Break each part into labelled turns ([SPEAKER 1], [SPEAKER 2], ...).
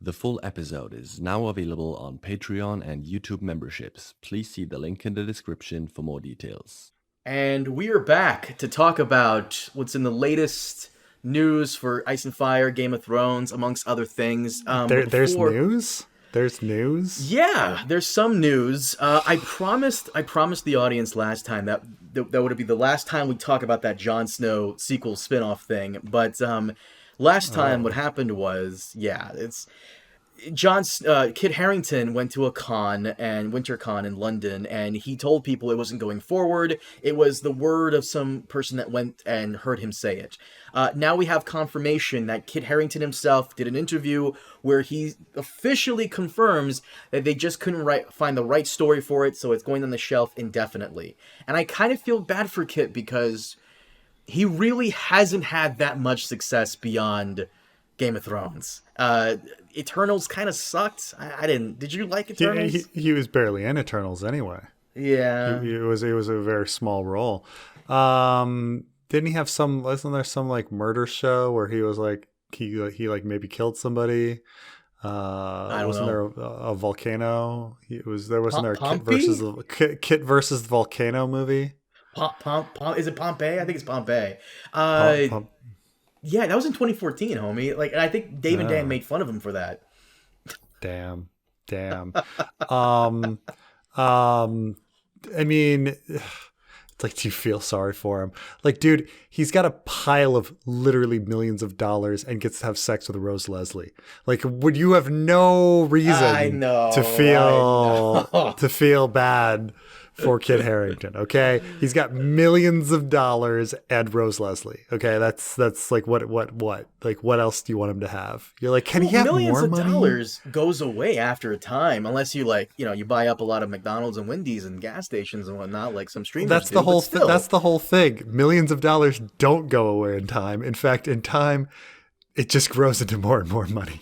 [SPEAKER 1] The full episode is now available on Patreon and YouTube memberships. Please see the link in the description for more details.
[SPEAKER 2] And we are back to talk about what's in the latest news for Ice and Fire, Game of Thrones, amongst other things.
[SPEAKER 3] There's news. There's news.
[SPEAKER 2] Yeah, there's some news. I promised the audience last time that would be the last time we talk about that Jon Snow sequel spin-off thing. But last time, what happened was, it's Kit Harington went to a winter con in London, and he told people it wasn't going forward. It was the word of some person that went and heard him say it. Now we have confirmation that Kit Harington himself did an interview where he officially confirms that they just couldn't find the right story for it, so it's going on the shelf indefinitely. And I kind of feel bad for Kit because he really hasn't had that much success beyond Game of Thrones. Eternals kind of sucked. I didn't. Did you like Eternals?
[SPEAKER 3] He was barely in Eternals anyway.
[SPEAKER 2] Yeah,
[SPEAKER 3] it was a very small role. Didn't he have some? Wasn't there some like murder show where he was like he maybe killed somebody? Wasn't there a volcano? There wasn't there a Kit versus the volcano movie?
[SPEAKER 2] Is it Pompeii? I think it's Pompeii. Yeah, that was in 2014, homie. Like, and I think Dave and Dan made fun of him for that.
[SPEAKER 3] Damn. I mean, it's like, do you feel sorry for him? Like, dude, he's got a pile of literally millions of dollars and gets to have sex with Rose Leslie. Like, would you have no reason to feel bad for Kit Harington? Okay, he's got millions of dollars and Rose Leslie. Okay, that's like what like what else do you want him to have? You're like, can he have more money?
[SPEAKER 2] Millions of dollars goes away after a time, unless you you buy up a lot of McDonald's and Wendy's and gas stations and whatnot, like some streamers.
[SPEAKER 3] That's the whole thing. That's the whole thing. Millions of dollars don't go away in time. In fact, in time, it just grows into more and more money.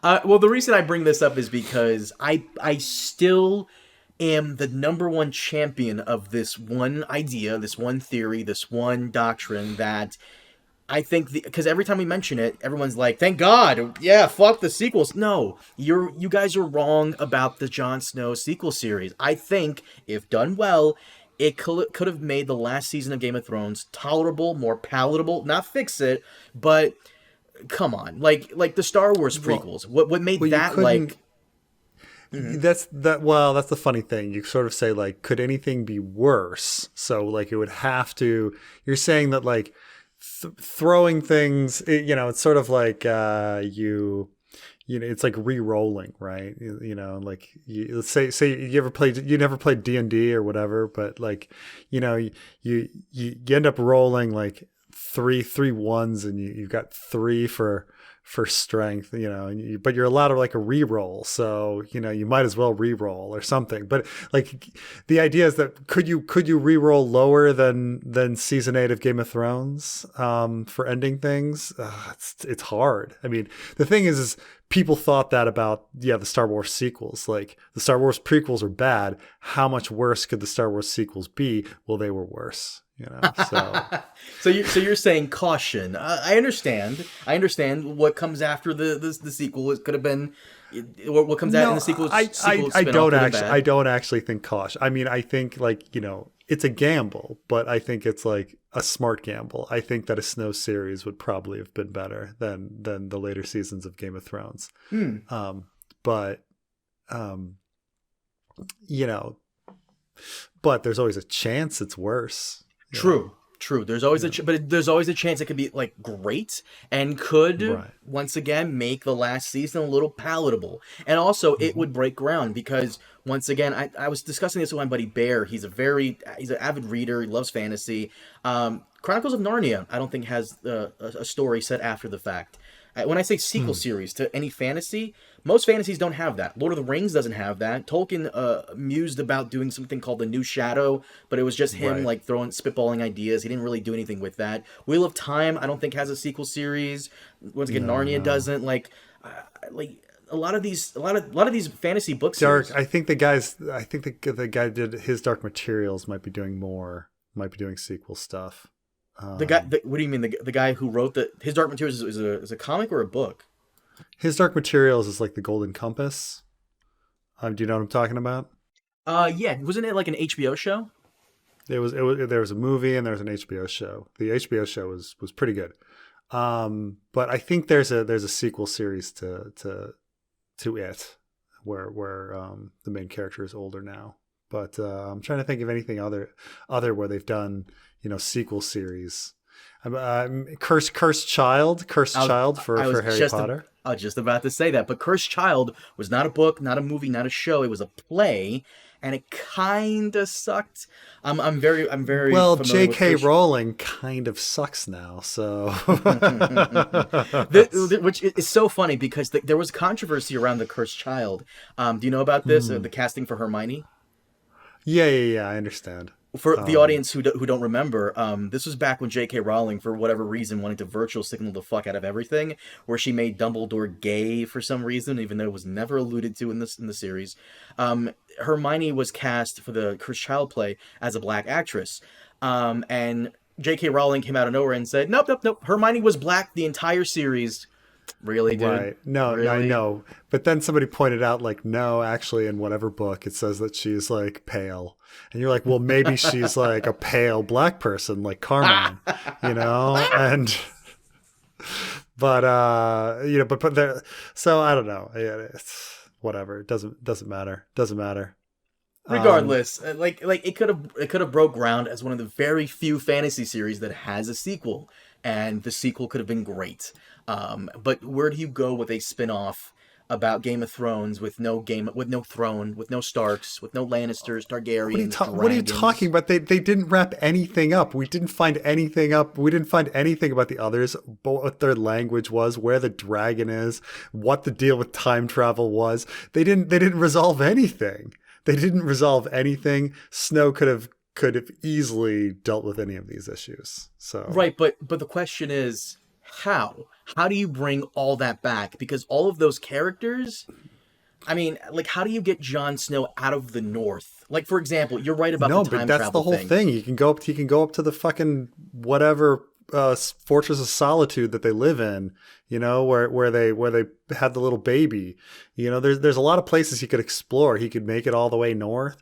[SPEAKER 2] Well, the reason I bring this up is because I still am the number one champion of this one idea, this one theory, this one doctrine that I think because every time we mention it, everyone's like, "Thank God, yeah, fuck the sequels." No, you guys are wrong about the Jon Snow sequel series. I think if done well, it could have made the last season of Game of Thrones tolerable, more palatable. Not fix it, but come on, like the Star Wars prequels. What made that like?
[SPEAKER 3] Mm-hmm. That's the funny thing. You sort of say like, could anything be worse? So like, it would have to. You're saying that like throwing things. It's sort of like it's like re-rolling, right? Like let's say you never played D&D or whatever, but like you end up rolling like three ones and you've got three for strength, but you're allowed to like a re-roll, so you might as well re-roll or something. But like the idea is that could you re-roll lower than season 8 of Game of Thrones for ending things? It's hard. I mean, the thing is people thought that about the Star Wars sequels. Like the Star Wars prequels are bad. How much worse could the Star Wars sequels be? Well, they were worse.
[SPEAKER 2] So you're saying caution. I understand what comes after the sequel. It could have been what comes out in the sequel.
[SPEAKER 3] I don't actually think caution. I mean, I think it's a gamble, but I think it's like a smart gamble. I think that a Snow series would probably have been better than the later seasons of Game of Thrones. But there's always a chance it's worse.
[SPEAKER 2] True. There's always there's always a chance it could be like great and could once again make the last season a little palatable. And also it would break ground because once again, I was discussing this with my buddy Bear. He's an avid reader. He loves fantasy. Chronicles of Narnia, I don't think has a story set after the fact. When I say sequel series to any fantasy, most fantasies don't have that. Lord of the Rings doesn't have that. Tolkien mused about doing something called the New Shadow, but it was just him like spitballing ideas. He didn't really do anything with that. Wheel of Time, I don't think has a sequel series. Once again, Narnia doesn't. Like a lot of these fantasy books.
[SPEAKER 3] Dark. I think the guy did his Dark Materials might be doing sequel stuff.
[SPEAKER 2] What do you mean? The guy who wrote his Dark Materials is a comic or a book?
[SPEAKER 3] His Dark Materials is like the Golden Compass. Do you know what I'm talking about?
[SPEAKER 2] Yeah, wasn't it like an HBO show?
[SPEAKER 3] There was a movie and there was an HBO show. The HBO show was pretty good. But I think there's a sequel series to it where the main character is older now. But I'm trying to think of anything other where they've done, sequel series. Cursed Child for Harry Potter.
[SPEAKER 2] I was just about to say that, but Cursed Child was not a book, not a movie, not a show. It was a play, and it kind of sucked. I'm very
[SPEAKER 3] well. J.K. Rowling kind of sucks now, so
[SPEAKER 2] which is so funny because there was controversy around the Cursed Child. Do you know about this? The casting for Hermione.
[SPEAKER 3] Yeah. I understand.
[SPEAKER 2] For the audience who don't remember, this was back when J.K. Rowling, for whatever reason, wanted to virtual signal the fuck out of everything, where she made Dumbledore gay for some reason, even though it was never alluded to in the series. Hermione was cast for the Cursed Child play as a black actress, and J.K. Rowling came out of nowhere and said, "Nope. Hermione was black the entire series." Really, dude?
[SPEAKER 3] Right. No, really? I know. But then somebody pointed out, like, no, actually, in whatever book, it says that she's, like, pale. And you're like, well, maybe she's, like, a pale black person, like Carmen, And, but, so I don't know. It's whatever. It doesn't matter.
[SPEAKER 2] Regardless, it could have broke ground as one of the very few fantasy series that has a sequel, and the sequel could have been great. But where do you go with a spin-off about Game of Thrones with no throne, with no Starks, with no Lannisters, Targaryens,
[SPEAKER 3] what are you talking about? They didn't wrap anything up. We didn't find anything up. We didn't find anything about the others, what their language was, where the dragon is, what the deal with time travel was. They didn't resolve anything. Snow could have easily dealt with any of these issues. So
[SPEAKER 2] right, but the question is, how do you bring all that back? Because all of those characters, I mean, like, how do you get Jon Snow out of the North? Like, for example, you're right about the time travel thing. No, but that's the whole thing.
[SPEAKER 3] He can go up to the fucking whatever Fortress of Solitude that they live in, where they had the little baby. There's a lot of places he could explore. He could make it all the way north.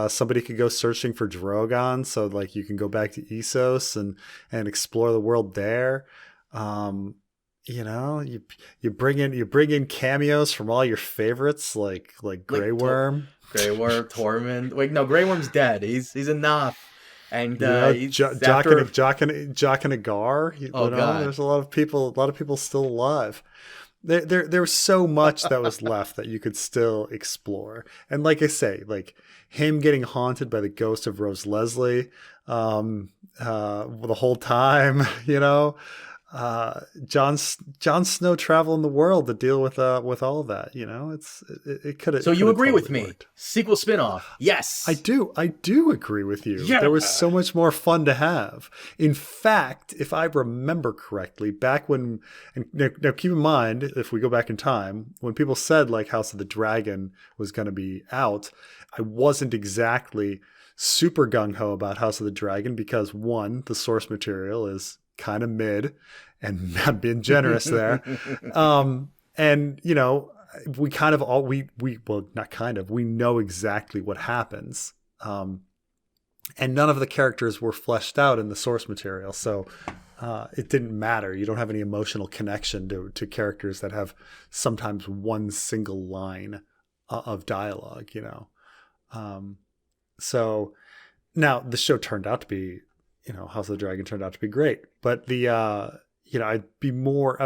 [SPEAKER 3] Somebody could go searching for Drogon, so like you can go back to Essos and explore the world there. You bring in cameos from all your favorites, like Grey Worm,
[SPEAKER 2] Tormund. Wait, no, Grey Worm's dead. He's enough. And
[SPEAKER 3] Jock and Agar. God. There's a lot of people still alive. There's so much that was left that you could still explore. And like I say, like him getting haunted by the ghost of Rose Leslie the whole time, Jon Snow traveling the world to deal with all of that, it could have.
[SPEAKER 2] So you agree with me? Sequel spinoff? Yes,
[SPEAKER 3] I do agree with you. Yeah. There was so much more fun to have. In fact, if I remember correctly, back when, and now keep in mind, if we go back in time, when people said like House of the Dragon was going to be out, I wasn't exactly super gung-ho about House of the Dragon because one, the source material is kind of mid, and I'm being generous there. And we kind of we know exactly what happens. And none of the characters were fleshed out in the source material. So it didn't matter. You don't have any emotional connection to characters that have sometimes one single line of dialogue, So now the show turned out to be, House of the Dragon turned out to be great, but I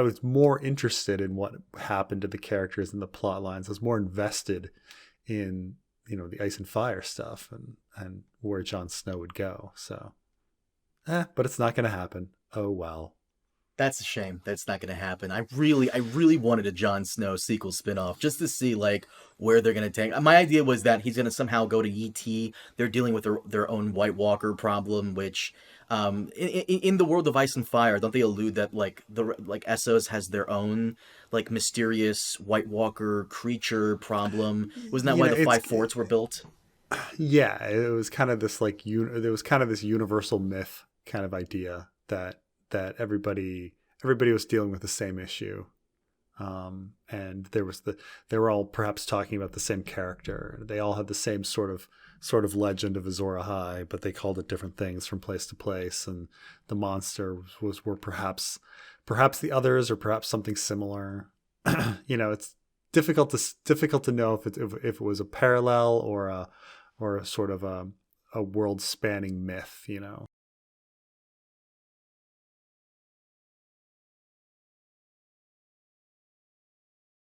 [SPEAKER 3] was more interested in what happened to the characters and the plot lines. I was more invested in, the Ice and Fire stuff and where Jon Snow would go. So, but it's not going to happen. Oh, well.
[SPEAKER 2] That's a shame. That's not going to happen. I really wanted a Jon Snow sequel spinoff just to see like where they're going to take. My idea was that he's going to somehow go to ET. They're dealing with their own White Walker problem, which in the world of Ice and Fire, don't they allude that like Essos has their own like mysterious White Walker creature problem? Wasn't that why the five forts were built?
[SPEAKER 3] Yeah, it was kind of this like there was kind of this universal myth kind of idea that everybody was dealing with the same issue. And they were all perhaps talking about the same character. They all had the same sort of legend of Azor Ahai, but they called it different things from place to place. And the monster were perhaps the others, or perhaps something similar. It's difficult to know if it was a parallel or a sort of a world spanning myth.